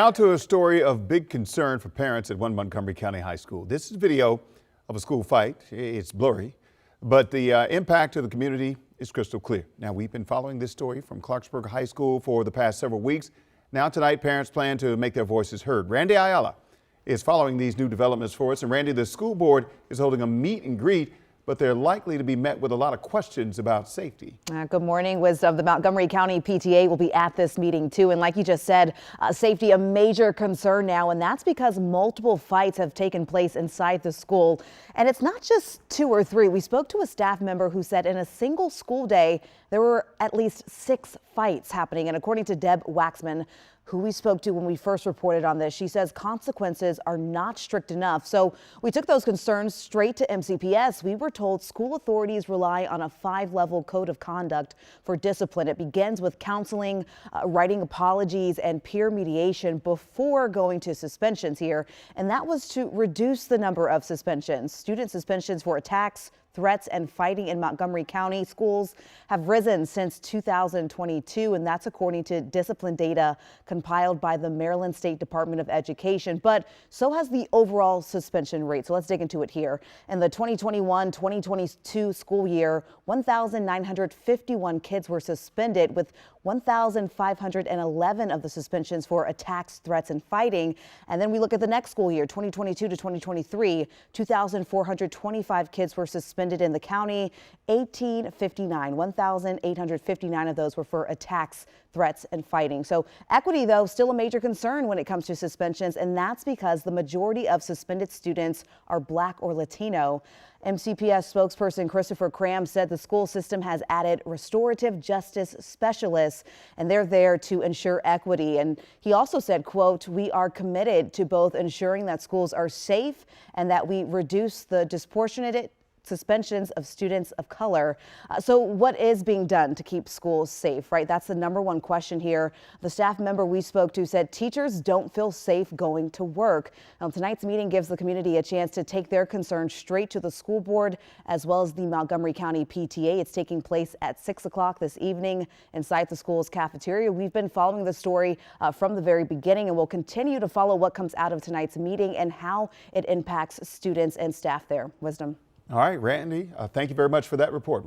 Now to a story of big concern for parents at one Montgomery County High School. This is video of a school fight. It's blurry, but the impact to the community is crystal clear. Now, we've been following this story from Clarksburg High School for the past several weeks. Now tonight, parents plan to make their voices heard. Randy Ayala is following these new developments for us. And Randy, the school board is holding a meet and greet, but they're likely to be met with a lot of questions about safety. Good morning. Wisdom. The Montgomery County PTA will be at this meeting too. And like you just said, safety a major concern now. And that's because multiple fights have taken place inside the school. And it's not just 2 or 3. We spoke to a staff member who said in a single school day, there were at least 6 fights happening. And according to Deb Waxman, who we spoke to when we first reported on this, she says consequences are not strict enough. So we took those concerns straight to MCPS. We were told school authorities rely on a 5-level code of conduct for discipline. It begins with counseling, writing apologies, and peer mediation before going to suspensions here. And that was to reduce the number of suspensions. Student suspensions for attacks, threats, and fighting in Montgomery County schools have risen since 2022, and that's according to discipline data compiled by the Maryland State Department of Education. But so has the overall suspension rate. So let's dig into it here. In the 2021-2022 school year, 1,951 kids were suspended, with 1,511 of the suspensions for attacks, threats, and fighting. And then we look at the next school year, 2022 to 2023, 2,425 kids were suspended in the county. 1,859 of those were for attacks, threats, and fighting. So equity, though, still a major concern when it comes to suspensions, and that's because the majority of suspended students are Black or Latino. MCPS spokesperson Christopher Cram said the school system has added restorative justice specialists, and they're there to ensure equity. And he also said, quote, "We are committed to both ensuring that schools are safe and that we reduce the disproportionate suspensions of students of color." So what is being done to keep schools safe, right? That's the #1 question here. The staff member we spoke to said teachers don't feel safe going to work. Now, tonight's meeting gives the community a chance to take their concerns straight to the school board as well as the Montgomery County PTA. It's taking place at 6 o'clock this evening inside the school's cafeteria. We've been following the story from the very beginning, and we'll continue to follow what comes out of tonight's meeting and how it impacts students and staff there. Wisdom. All right, Randy, thank you very much for that report.